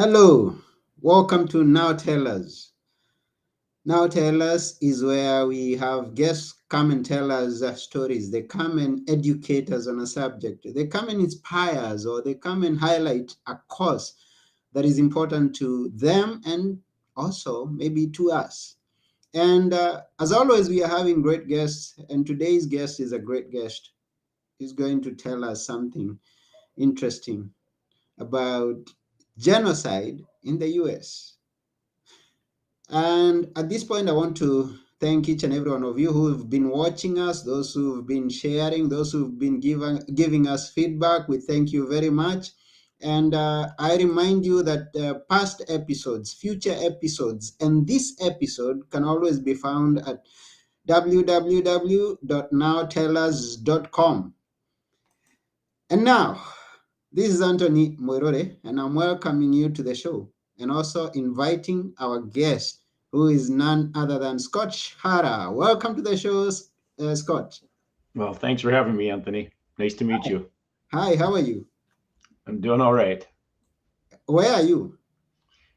Hello, welcome to Now Tell Us. Now Tell Us is where we have guests come and tell us stories. They come and educate us on a subject. They come and inspire us, or they come and highlight a cause that is important to them and also maybe to us. And as always, we are having great guests, and today's guest is a great guest. He's going to tell us something interesting about genocide in the US. And at this point, I want to thank each and every one of you who have been watching us, those who've been sharing, those who've been giving us feedback. We thank you very much. And I remind you that past episodes, future episodes, and this episode can always be found at www.nowtellus.com. And now, this is Anthony Moirore, and I'm welcoming you to the show and also inviting our guest, who is none other than Scott Schara. Welcome to the show, Scott. Well, thanks for having me, Anthony. Nice to meet Hi. you. Hi, how are you? I'm doing all right. Where are you?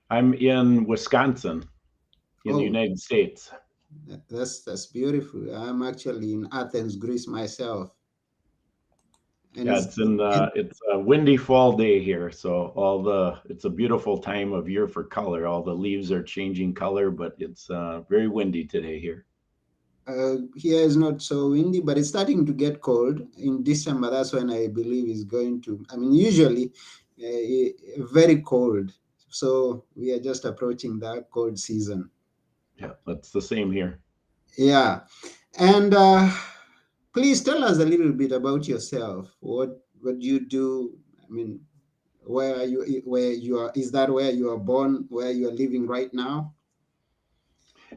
I'm in Wisconsin in the Oh, United States. that's beautiful. I'm actually in Athens, Greece myself, and Yeah, it's a windy fall day here, so it's a beautiful time of year for color. All the leaves are changing color, but it's very windy today here. here is not so windy, but it's starting to get cold in December. That's when I believe is going to. I mean, usually very cold. So we are just approaching that cold season. Yeah, that's the same here. Yeah, and please tell us a little bit about yourself. What do you do? I mean, where are you? Where you are? Is that where you are born? Where you are living right now?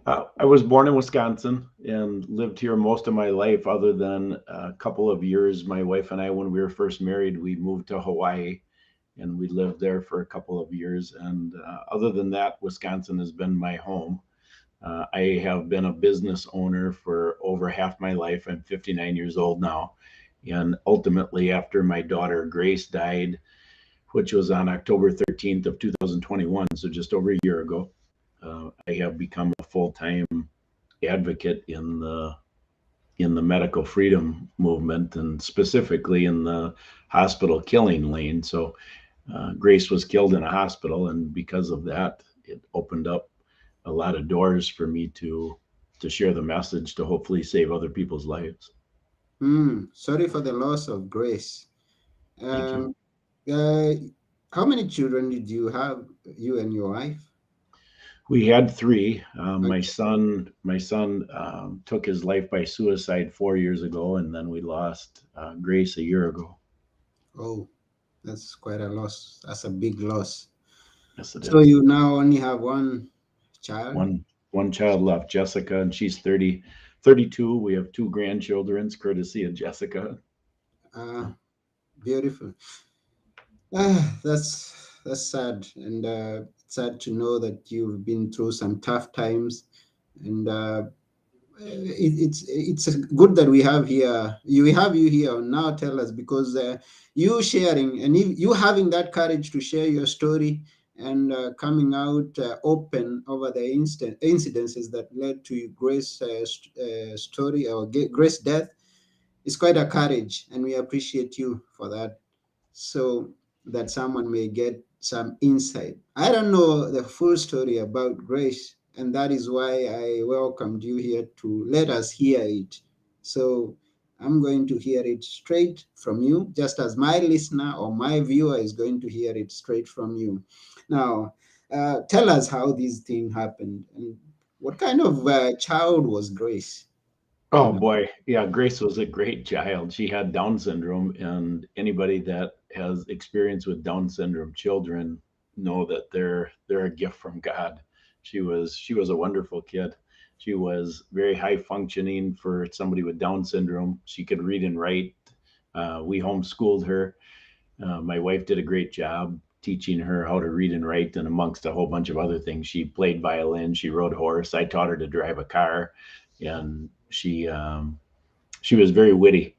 I was born in Wisconsin and lived here most of my life, other than a couple of years. My wife and I, when we were first married, we moved to Hawaii and we lived there for a couple of years. And other than that, Wisconsin has been my home. I have been a business owner for over half my life. I'm 59 years old now. And ultimately, after my daughter Grace died, which was on October 13th of 2021, so just over a year ago, I have become a full-time advocate in the medical freedom movement, and specifically in the hospital killing lane. So Grace was killed in a hospital, and because of that, it opened up a lot of doors for me to share the message to hopefully save other people's lives. Sorry for the loss of Grace. Thank you. Um, uh, how many children did you have, you and your wife? We had three. Okay. My son took his life by suicide 4 years ago, and then we lost Grace a year ago. Oh, that's quite a loss. That's a big loss. Yes, it So is. you now only have one child? One child left, Jessica, and she's 32. We have two grandchildren, courtesy of Jessica. Ah, beautiful. That's sad, and sad to know that you've been through some tough times. And it's good that we have here. We have you here on Now Tell Us, because you sharing and you having that courage to share your story and coming out open over the incidences that led to Grace story or Grace death is quite a courage, and we appreciate you for that, so that someone may get some insight. I don't know the full story about Grace, and that is why I welcomed you here to let us hear it. So I'm going to hear it straight from you, just as my listener or my viewer is going to hear it straight from you. Now, tell us how this thing happened and what kind of child was Grace? Oh You know. boy, yeah, Grace was a great child. She had Down syndrome, and anybody that has experience with Down syndrome children know that they're a gift from God. She was a wonderful kid. She was very high functioning for somebody with Down syndrome. She could read and write. We homeschooled her. My wife did a great job teaching her how to read and write, and amongst a whole bunch of other things, she played violin, she rode horse. I taught her to drive a car, and she was very witty.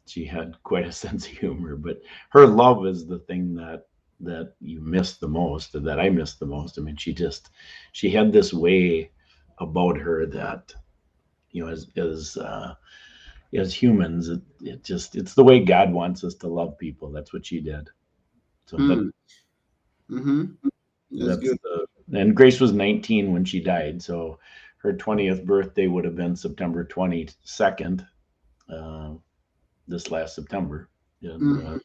She had quite a sense of humor, but her love is the thing that that you miss the most, and that I miss the most. I mean, she had this way about her that, as humans, it's the way God wants us to love people. That's what she did. So Mm. Mm-hmm. That's that's good. the and Grace was 19 when she died, so her 20th birthday would have been September 22nd, uh, this last September, and Mm-hmm.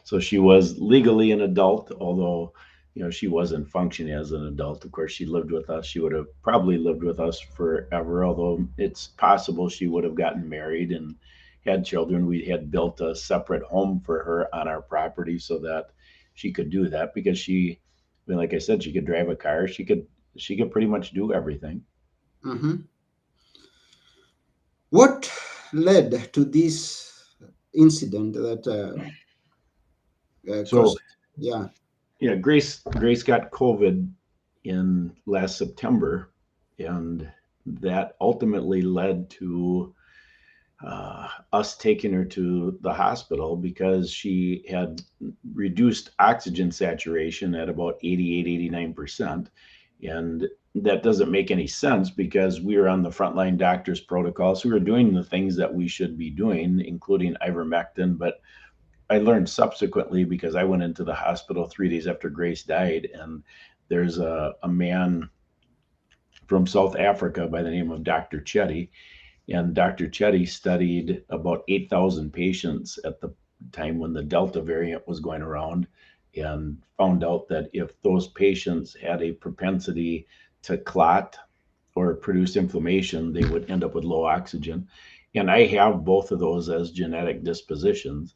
so she was legally an adult, although she wasn't functioning as an adult. Of course, she lived with us. She would have probably lived with us forever, although it's possible she would have gotten married and had children. We had built a separate home for her on our property so that she could do that because I mean, like I said, she could drive a car. She could pretty much do everything. Mm-hmm. What led to this incident that So caused? Yeah. yeah, Grace got COVID in last September, and that ultimately led to us taking her to the hospital because she had reduced oxygen saturation at about 88, 89%. And that doesn't make any sense because we were on the frontline doctors' protocols. We were doing the things that we should be doing, including ivermectin. But I learned subsequently because I went into the hospital 3 days after Grace died, and there's a man from South Africa by the name of Dr. Chetty, and Dr. Chetty studied about 8,000 patients at the time when the Delta variant was going around and found out that if those patients had a propensity to clot or produce inflammation, they would end up with low oxygen. And I have both of those as genetic dispositions.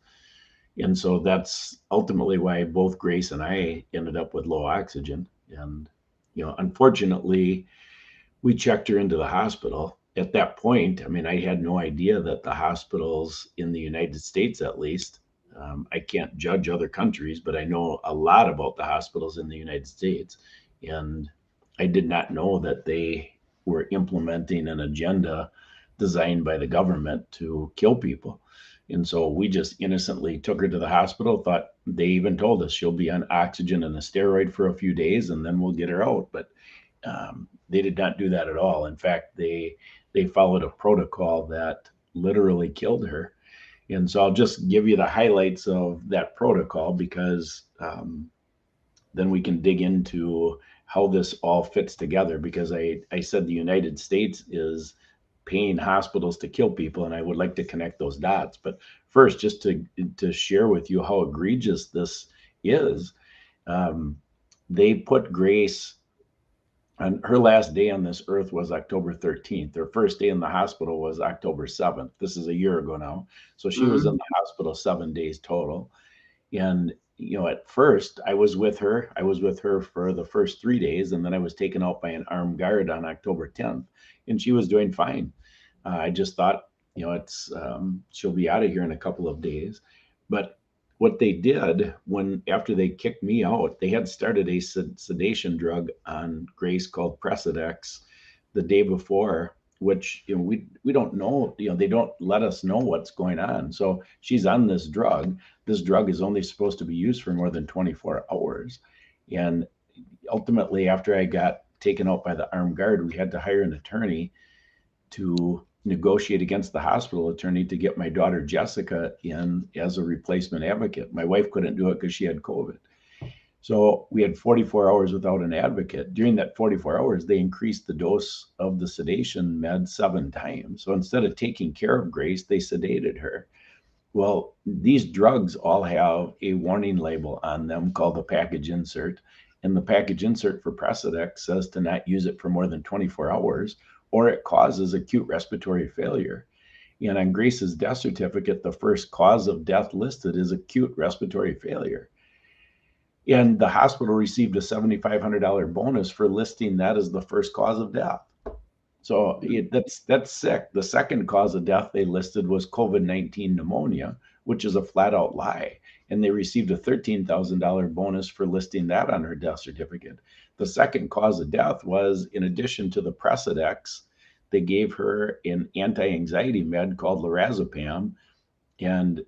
And so that's ultimately why both Grace and I ended up with low oxygen. And, unfortunately, we checked her into the hospital. At that point, I mean, I had no idea that the hospitals in the United States, at least, I can't judge other countries, but I know a lot about the hospitals in the United States. And I did not know that they were implementing an agenda designed by the government to kill people. And so we just innocently took her to the hospital, thought they even told us she'll be on oxygen and a steroid for a few days and then we'll get her out. But they did not do that at all. In fact, they followed a protocol that literally killed her. And so I'll just give you the highlights of that protocol because then we can dig into how this all fits together. Because I said the United States is paying hospitals to kill people, and I would like to connect those dots. But first, just to share with you how egregious this is, um, they put Grace and her last day on this earth was October 13th. Her first day in the hospital was October 7th. This is a year ago now. So she was in Mm-hmm. the hospital 7 days total. And, at first I was with her. I was with her for the first 3 days, and then I was taken out by an armed guard on October 10th. And she was doing fine. I just thought, she'll be out of here in a couple of days. But what they did when after they kicked me out, they had started a sedation drug on Grace called Precedex the day before, which we don't know. They don't let us know what's going on. So she's on this drug. This drug is only supposed to be used for more than 24 hours, and ultimately, after I got taken out by the armed guard, we had to hire an attorney to negotiate against the hospital attorney to get my daughter Jessica in as a replacement advocate. My wife couldn't do it because she had COVID. So we had 44 hours without an advocate. During that 44 hours, they increased the dose of the sedation med 7 times. So instead of taking care of Grace, they sedated her. Well, these drugs all have a warning label on them called the package insert. And the package insert for Precedex says to not use it for more than 24 hours or it causes acute respiratory failure. And on Grace's death certificate, the first cause of death listed is acute respiratory failure. And the hospital received a $7,500 bonus for listing that as the first cause of death. So that's sick. The second cause of death they listed was COVID-19 pneumonia, which is a flat out lie. And they received a $13,000 bonus for listing that on her death certificate. The second cause of death was, in addition to the Precedex, they gave her an anti anxiety med called lorazepam and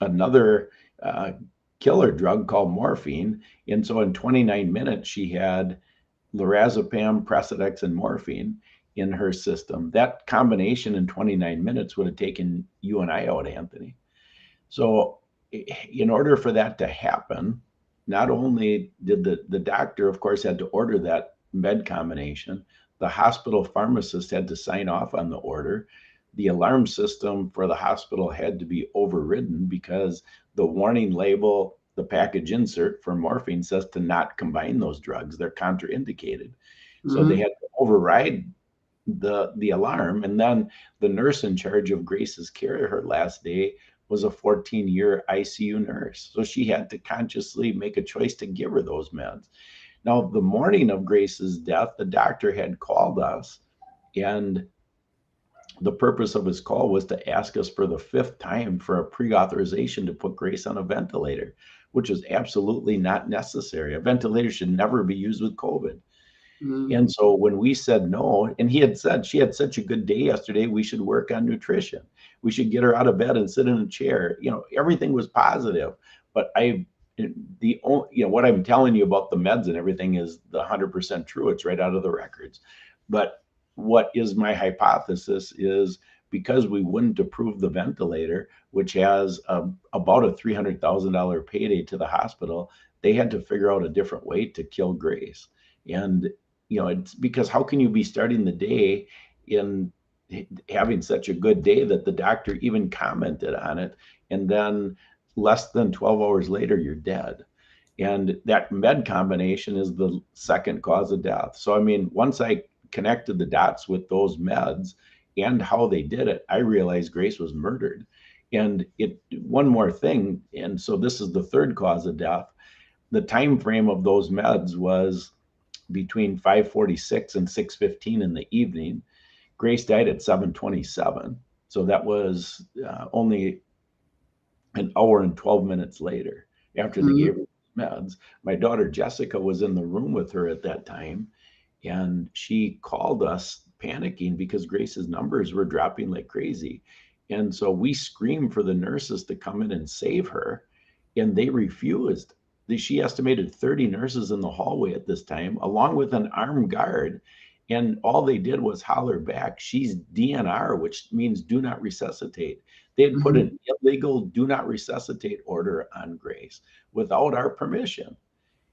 another. killer drug called morphine. And so in 29 minutes, she had lorazepam, Precedex, and morphine in her system. That combination in 29 minutes would have taken you and I out, Anthony. So in order for that to happen, not only did the doctor, of course, had to order that med combination, the hospital pharmacist had to sign off on the order. The alarm system for the hospital had to be overridden because the warning label, the package insert for morphine says to not combine those drugs. They're contraindicated. So they Mm-hmm. had to override the alarm. And then the nurse in charge of Grace's care her last day was a 14-year ICU nurse. So she had to consciously make a choice to give her those meds. Now, the morning of Grace's death, the doctor had called us, and the purpose of his call was to ask us for the fifth time for a pre-authorization to put Grace on a ventilator, which was absolutely not necessary. A ventilator should never be used with COVID. Mm-hmm. And so when we said no, and he had said she had such a good day yesterday, we should work on nutrition. We should get her out of bed and sit in a chair. Everything was positive. But what I'm telling you about the meds and everything is the 100% true. It's right out of the records. But what is my hypothesis is because we wouldn't approve the ventilator, which has about a $300,000 payday to the hospital, they had to figure out a different way to kill Grace. And it's because how can you be starting the day in having such a good day that the doctor even commented on it, and then less than 12 hours later you're dead? And that med combination is the second cause of death. So I mean, once I connected the dots with those meds and how they did it, I realized Grace was murdered. And one more thing, and so this is the third cause of death. The time frame of those meds was between 5:46 and 6:15 in the evening. Grace died at 7:27. So that was only an hour and 12 minutes later after they gave her meds. My daughter Jessica was in the room with her at that time, and she called us panicking because Grace's numbers were dropping like crazy. And so we screamed for the nurses to come in and save her, and they refused. She estimated 30 nurses in the hallway at this time, along with an armed guard. And all they did was holler back, "She's DNR," which means do not resuscitate. They had put Mm-hmm. an illegal do not resuscitate order on Grace without our permission.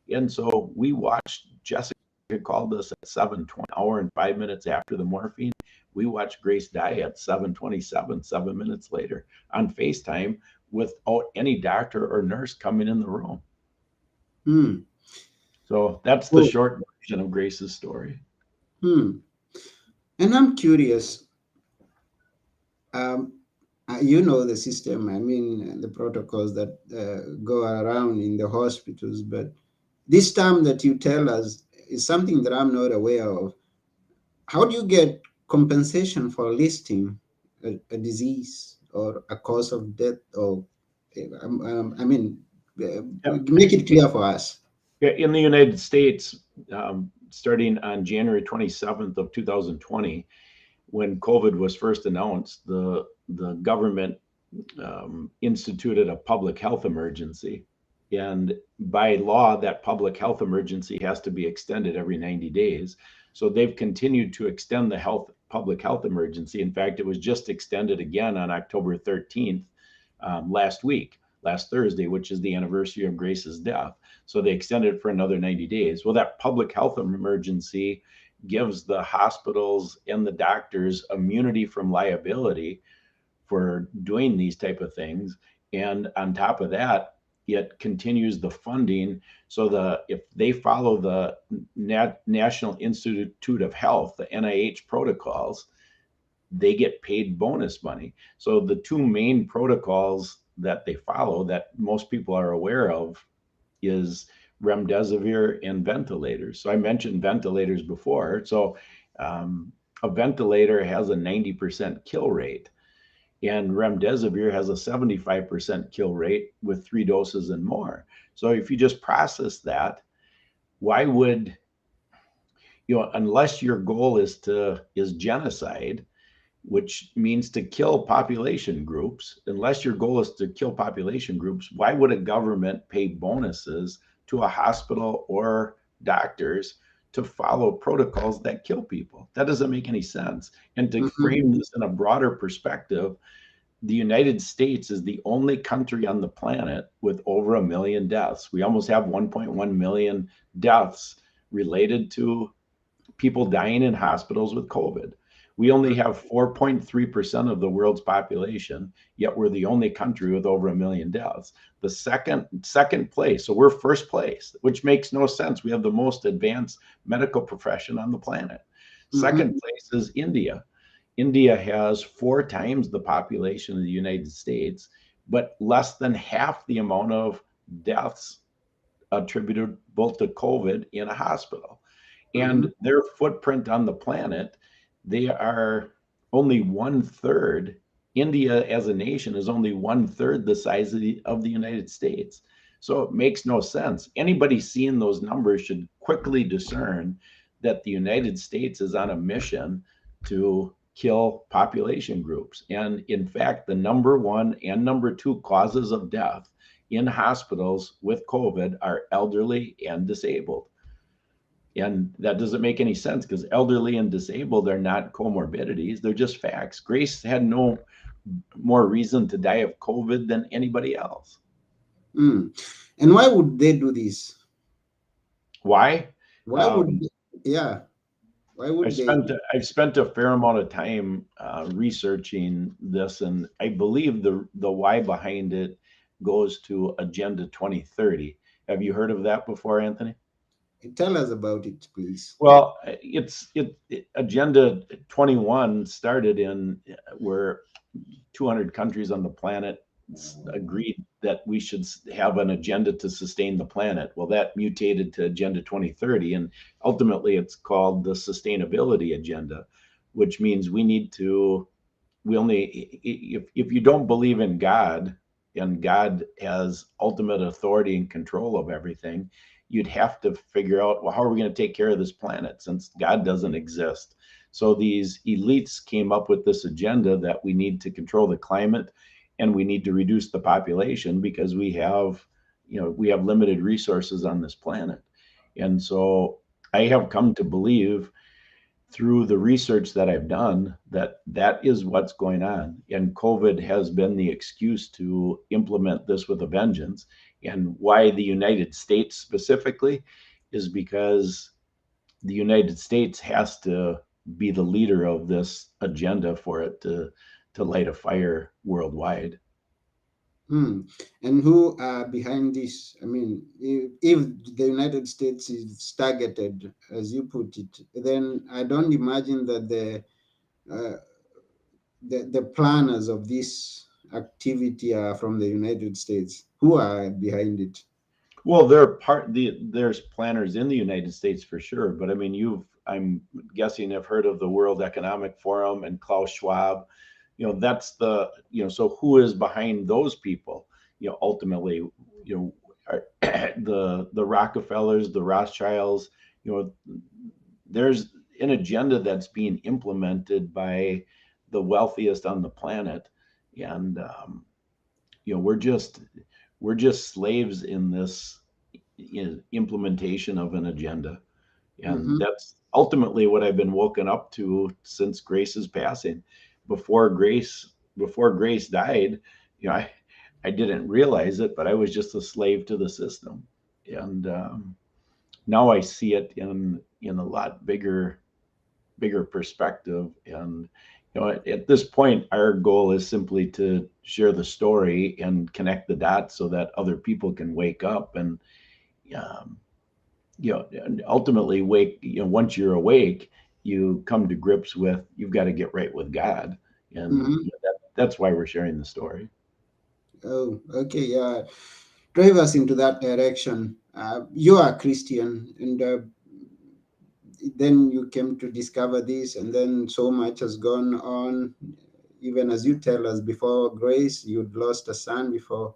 And so we watched Jessica called us at 7:20, hour and 5 minutes after the morphine. We watched Grace die at 7:27, 7 minutes later on FaceTime without any doctor or nurse coming in the room. Hmm. So that's the Oh, short version of Grace's story. hmm. And I'm curious. Um, you know the system. I mean, the protocols that go around in the hospitals. But this term that you tell us is something that I'm not aware of. How do you get compensation for listing a disease or a cause of death? Or I mean, Yeah. make it clear for us. Yeah, in the United States, starting on January 27th of 2020, when COVID was first announced, the government instituted a public health emergency. And by law, that public health emergency has to be extended every 90 days. So they've continued to extend the public health emergency. In fact, it was just extended again on October 13th last Thursday, which is the anniversary of Grace's death. So they extended it for another 90 days. Well, that public health emergency gives the hospitals and the doctors immunity from liability for doing these type of things. And on top of that, it continues the funding. So if they follow the National Institute of Health, the NIH protocols, they get paid bonus money. So the two main protocols that they follow that most people are aware of is remdesivir and ventilators. So I mentioned ventilators before. So a ventilator has a 90% kill rate, and remdesivir has a 75% kill rate with 3 doses and more. So if you just process that, why would unless your goal is genocide, which means to kill population groups. Unless your goal is to kill population groups, why would a government pay bonuses to a hospital or doctors to follow protocols that kill people? That doesn't make any sense. And to Mm-hmm. frame this in a broader perspective, the United States is the only country on the planet with over a million deaths. We almost have 1.1 million deaths related to people dying in hospitals with COVID. We only have 4.3% of the world's population, yet we're the only country with over a million deaths. The second place, so we're first place, which makes no sense. We have the most advanced medical profession on the planet. Second Mm-hmm. place is India. India has 4 times the population of the United States, but less than half the amount of deaths attributable to COVID in a hospital. Mm-hmm. And their footprint on the planet, they are only 1/3. India as a nation is only 1/3 the size of the United States. So it makes no sense. Anybody seeing those numbers should quickly discern that the United States is on a mission to kill population groups. And in fact, the number one and number two causes of death in hospitals with COVID are elderly and disabled. And that doesn't make any sense because elderly and disabled are not comorbidities. They're just facts. Grace had no more reason to die of COVID than anybody else. Mm. And why would they do this? Why? Why would Um, they, yeah, why I would they? spent I've spent a fair amount of time researching this, and I believe the why behind it goes to Agenda 2030. Have you heard of that before, Anthony? Tell us about it, please. Well, Agenda 21 started in where 200 countries on the planet agreed that we should have an agenda to sustain the planet. Well, that mutated to Agenda 2030, and ultimately it's called the Sustainability Agenda, which means we need to, we only, if you don't believe in God and God has ultimate authority and control of everything, you'd have to figure out, well, how are we going to take care of this planet since God doesn't exist? So these elites came up with this agenda that we need to control the climate and we need to reduce the population because we have limited resources on this planet. And so I have come to believe through the research that I've done that that is what's going on. And COVID has been the excuse to implement this with a vengeance. And why the United States specifically is because the United States has to be the leader of this agenda for it to light a fire worldwide. Hmm. And who are behind this? I mean, if the United States is targeted, as you put it, then I don't imagine that uh, the planners of this activity are from the United States. Who are behind it? Well, there's planners in the United States for sure, but I mean, I'm guessing have heard of the World Economic Forum and Klaus Schwab. That's so who is behind those people? Ultimately, are the Rockefellers, the Rothschilds. You know, there's an agenda that's being implemented by the wealthiest on the planet, and we're just slaves in this implementation of an agenda. And Mm-hmm. that's ultimately what I've been woken up to since Grace's passing. Before Grace died, I didn't realize it, but I was just a slave to the system. And now I see it in a lot bigger perspective. And at this point, our goal is simply to share the story and connect the dots so that other people can wake up and um, and ultimately wake. Once you're awake, you come to grips with you've got to get right with God, and Mm-hmm. that's why we're sharing the story. Oh, okay. Yeah. Drive us into that direction. You are Christian, and then you came to discover this, and then so much has gone on. Even as you tell us, before grace, you'd lost a son before.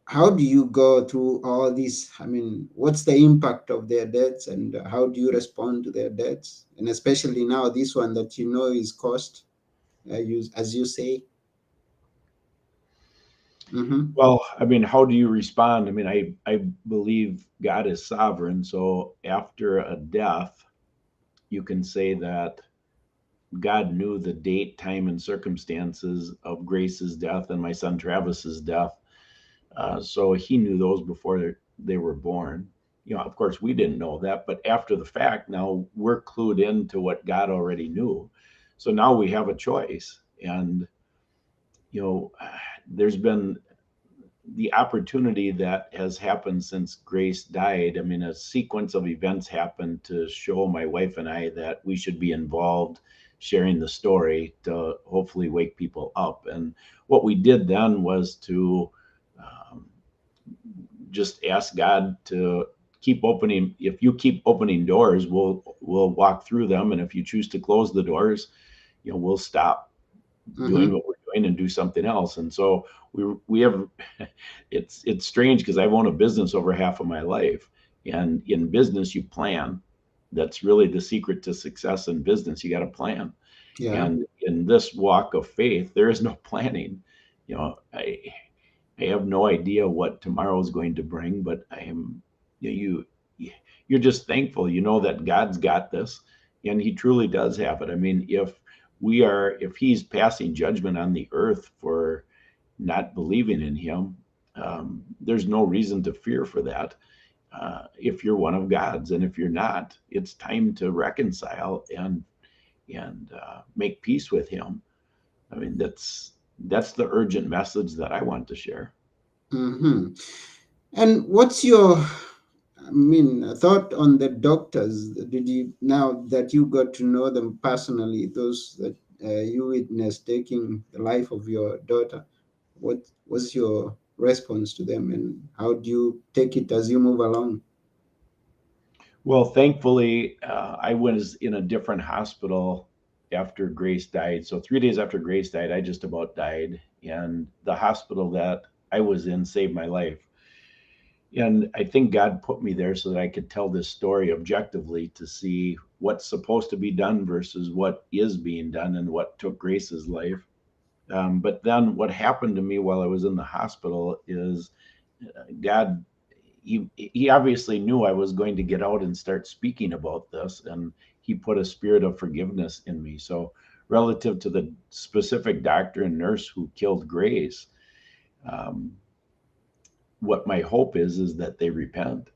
how do you go through all this? I mean, what's the impact of their deaths, and how do you respond to their deaths? And especially now, this one that you know is cost, as you say. Mm-hmm. Well, I mean, how do you respond? I mean, I believe God is sovereign. So after a death, you can say that God knew the date, time, and circumstances of Grace's death and my son Travis's death. So he knew those before they were born. You know, of course, we didn't know that, but after the fact, now we're clued into what God already knew. So now we have a choice. And, you know, there's been the opportunity that has happened since Grace died. I mean, a sequence of events happened to show my wife and I that we should be involved sharing the story to hopefully wake people up. And what we did then was to um, just ask God to keep opening. If you keep opening doors, we'll walk through them, and if you choose to close the doors, you know, we'll stop doing Mm-hmm. what we're doing and do something else. And so we have it's strange because I've owned a business over half of my life, and in business you plan. That's really the secret to success in business. You got to plan. Yeah. And in this walk of faith, there is no planning. You know, I have no idea what tomorrow is going to bring, but I am you're just thankful. You know that God's got this, and He truly does have it. I mean, if He's passing judgment on the earth for not believing in Him, there's no reason to fear for that. If you're one of God's, and if you're not, it's time to reconcile and make peace with Him. I mean, that's the urgent message that I want to share. Mm-hmm. And what's your, I mean, thought on the doctors? Did you, now that you got to know them personally, those that you witnessed taking the life of your daughter, what was your response to them, and how do you take it as you move along? Well, thankfully, I was in a different hospital after Grace died. So 3 days after Grace died, I just about died, and the hospital that I was in saved my life. And I think God put me there so that I could tell this story objectively to see what's supposed to be done versus what is being done and what took Grace's life. But then what happened to me while I was in the hospital is God, he obviously knew I was going to get out and start speaking about this, and he put a spirit of forgiveness in me. So, relative to the specific doctor and nurse who killed Grace, um, what my hope is that they repent.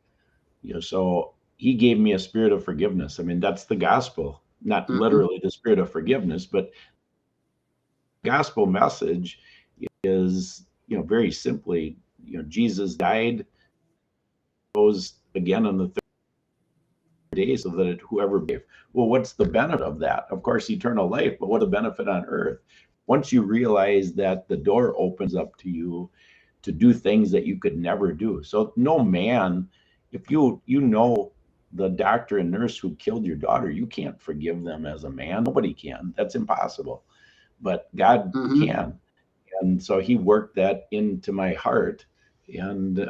You know, so he gave me a spirit of forgiveness. I mean, that's the gospel, not Mm-hmm. literally the spirit of forgiveness, but gospel message is, you know, very simply, you know, Jesus died, rose again on the third day so that whoever believes. Well, what's the benefit of that? Of course, eternal life, but what a benefit on earth. Once you realize that the door opens up to you to do things that you could never do. So no man, if you know the doctor and nurse who killed your daughter, you can't forgive them as a man. Nobody can. That's impossible. But God Mm-hmm. can. And so he worked that into my heart. And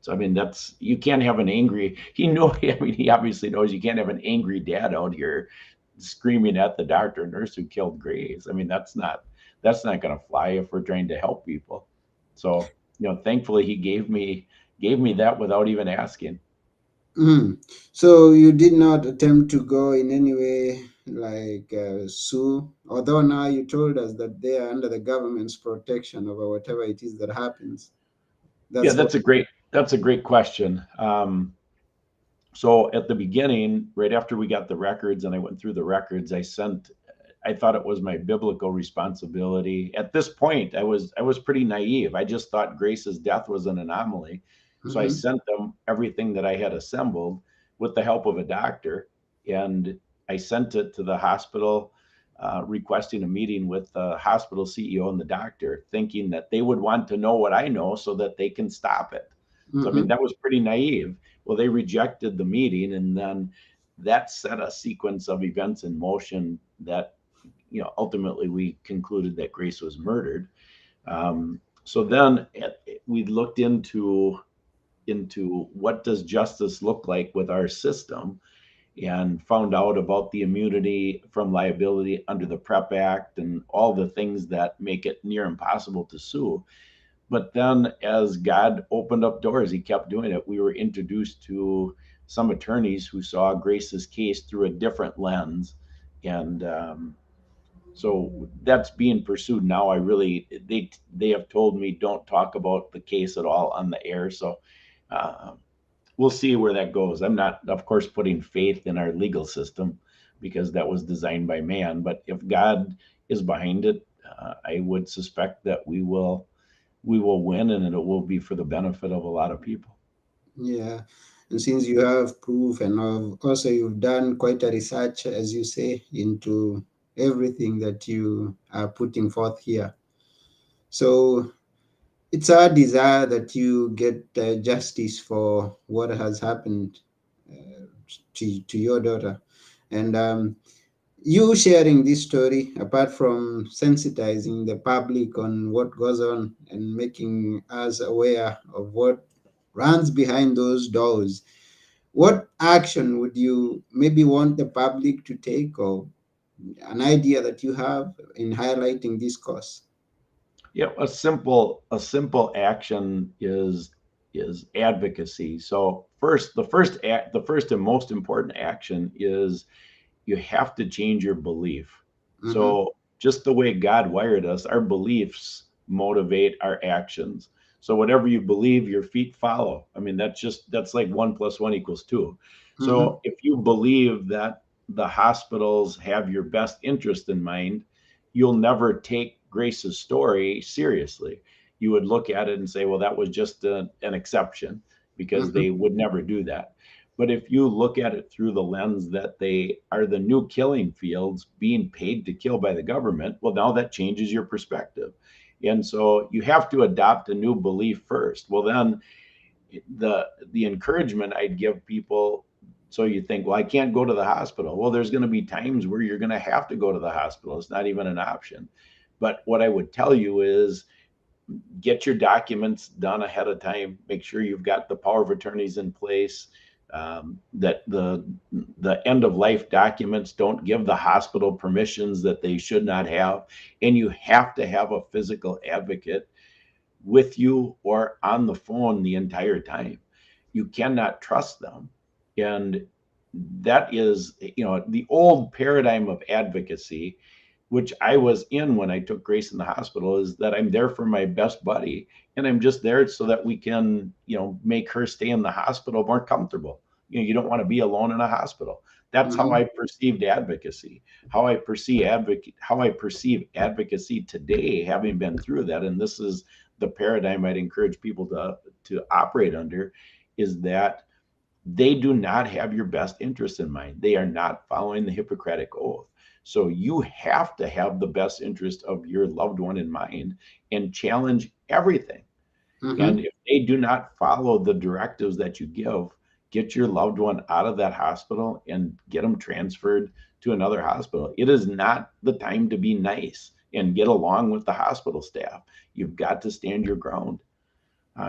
so I mean, that's, you can't have an angry, he knew, I mean, he obviously knows you can't have an angry dad out here screaming at the doctor and nurse who killed Grace. I mean, that's not going to fly if we're trying to help people. So, you know, thankfully he gave me that without even asking. Mm. So you did not attempt to go in any way like sue, although now you told us that they are under the government's protection over whatever it is that happens. Yeah, That's what. that's a great question. So at the beginning, right after we got the records and I went through the records, I thought it was my biblical responsibility. At this point, I was pretty naive. I just thought Grace's death was an anomaly. So I Mm-hmm. sent them everything that I had assembled with the help of a doctor, and I sent it to the hospital, requesting a meeting with the hospital CEO and the doctor, thinking that they would want to know what I know so that they can stop it. So I mean, Mm-hmm. that was pretty naive. Well, they rejected the meeting, and then that set a sequence of events in motion that, you know, ultimately we concluded that Grace was murdered. So then we looked into what does justice look like with our system, and found out about the immunity from liability under the PrEP Act and all the things that make it near impossible to sue. But then, as God opened up doors, He kept doing it. We were introduced to some attorneys who saw Grace's case through a different lens, and so that's being pursued now. I really they have told me don't talk about the case at all on the air. So uh, we'll see where that goes. I'm not, of course, putting faith in our legal system because that was designed by man. But if God is behind it, I would suspect that we will win, and it will be for the benefit of a lot of people. Yeah. And since you have proof and also you've done quite a research, as you say, into everything that you are putting forth here. So it's our desire that you get justice for what has happened to your daughter. And you sharing this story, apart from sensitizing the public on what goes on and making us aware of what runs behind those doors, what action would you maybe want the public to take, or an idea that you have in highlighting this cause? Yeah, a simple action is advocacy. So the first and most important action is you have to change your belief. Mm-hmm, So just the way God wired us, our beliefs motivate our actions. So whatever you believe, your feet follow. I mean, that's like 1 + 1 = 2. mm-hmm, So if you believe that the hospitals have your best interest in mind, you'll never take Grace's story seriously. You would look at it and say, well, that was just an exception, because mm-hmm, they would never do that. But if you look at it through the lens that they are the new killing fields being paid to kill by the government, well, now that changes your perspective. And so you have to adopt a new belief first. Well, then the encouragement I'd give people, so you think, well, I can't go to the hospital. Well, there's going to be times where you're going to have to go to the hospital. It's not even an option. But what I would tell you is get your documents done ahead of time. Make sure you've got the power of attorneys in place. That the end of life documents don't give the hospital permissions that they should not have, and you have to have a physical advocate with you or on the phone the entire time. You cannot trust them, and that is, the old paradigm of advocacy, which I was in when I took Grace in the hospital, is that I'm there for my best buddy, and I'm just there so that we can, make her stay in the hospital more comfortable. You don't want to be alone in a hospital. That's how mm-hmm, I perceived advocacy. How I perceive advocacy today, having been through that, and this is the paradigm I'd encourage people to operate under, is that they do not have your best interest in mind. They are not following the Hippocratic Oath. So you have to have the best interest of your loved one in mind and challenge everything. And mm-hmm, if they do not follow the directives that you give, get your loved one out of that hospital and get them transferred to another hospital. It is not the time to be nice and get along with the hospital staff. You've got to stand your ground.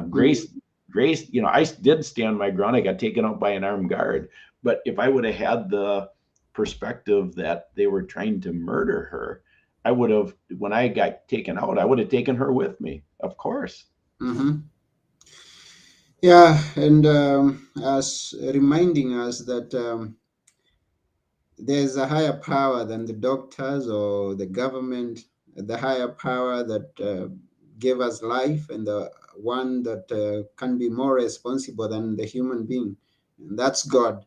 Grace, I did stand my ground. I got taken out by an armed guard. But if I would have had the perspective that they were trying to murder her, I would have, when I got taken out, I would have taken her with me, of course. mm-hmm. Yeah, and as reminding us that there's a higher power than the doctors or the government, the higher power that gave us life, and the one that can be more responsible than the human being. And that's God,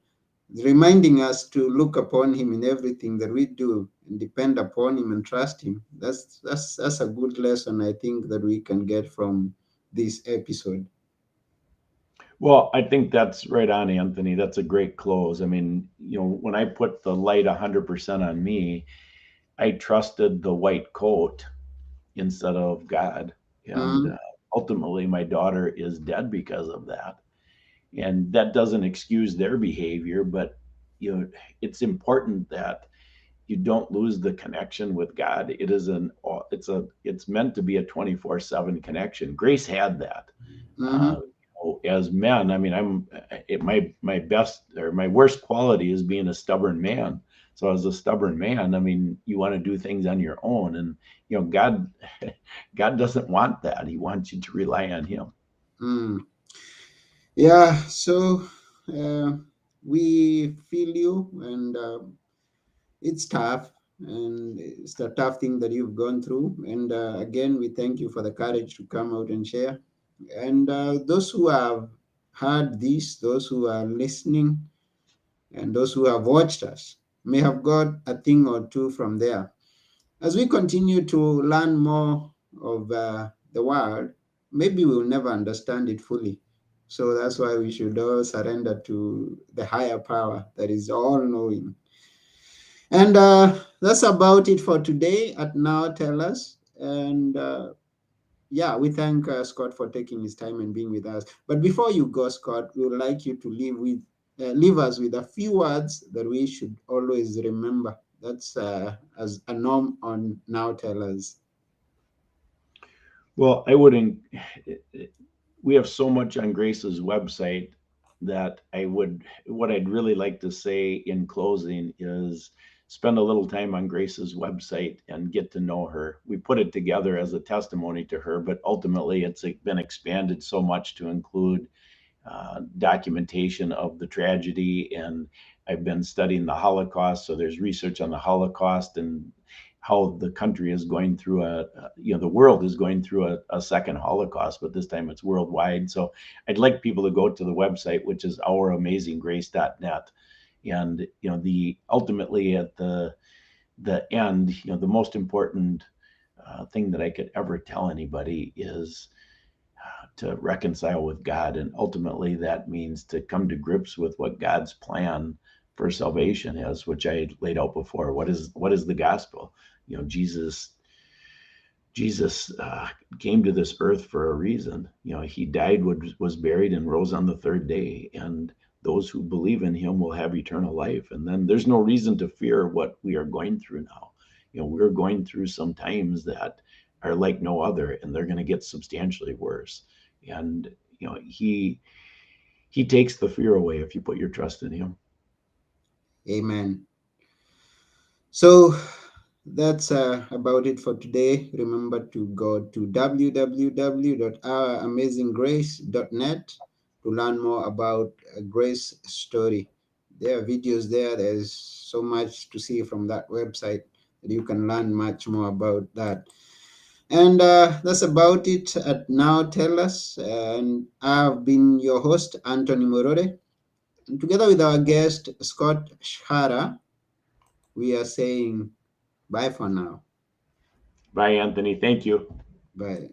reminding us to look upon Him in everything that we do and depend upon Him and trust Him. That's a good lesson, I think, that we can get from this episode. Well, I think that's right on, Anthony. That's a great close. I mean, when I put the light 100% on me, I trusted the white coat instead of God. And Mm-hmm, ultimately, my daughter is dead because of that. And that doesn't excuse their behavior, but you know, it's important that you don't lose the connection with God. It's meant to be a 24/7 connection. Grace had that. Mm-hmm. As men, I mean, my best or my worst quality is being a stubborn man. So as a stubborn man, I mean, you want to do things on your own, and God, God doesn't want that. He wants you to rely on Him. Mm. Yeah. So uh, we feel you, and it's tough, and it's a tough thing that you've gone through. And again, we thank you for the courage to come out and share. And those who have heard this, those who are listening, and those who have watched us may have got a thing or two from there. As we continue to learn more of the world, maybe we'll never understand it fully. So that's why we should all surrender to the higher power that is all knowing. And that's about it for today at Now Tell Us. And yeah, we thank Scott for taking his time and being with us. But before you go, Scott, we would like you to leave us with a few words that we should always remember. That's as a norm on Now Tell Us. Well, I wouldn't. We have so much on Grace's website that what I'd really like to say in closing is spend a little time on Grace's website and get to know her. We put it together as a testimony to her, but ultimately it's been expanded so much to include documentation of the tragedy. And I've been studying the Holocaust, so there's research on the Holocaust and how the country is going through the world is going through a second Holocaust, but this time it's worldwide. So I'd like people to go to the website, which is ouramazinggrace.net. And the ultimately at the end, the most important thing that I could ever tell anybody is to reconcile with God. And ultimately, that means to come to grips with what God's plan for salvation is, which I laid out before. What is the gospel? Jesus came to this earth for a reason. He died, was buried, and rose on the third day. And those who believe in him will have eternal life. And then there's no reason to fear what we are going through now. We're going through some times that are like no other, and they're going to get substantially worse. And he takes the fear away if you put your trust in him. Amen. So that's about it for today. Remember to go to www.ouramazinggrace.net to learn more about Grace's story. There are videos there. There's so much to see from that website that you can learn much more about that. And that's about it at Now Tell Us. And I've been your host, Anthony Morore. And together with our guest, Scott Schara, we are saying bye for now. Bye, Anthony. Thank you. Bye.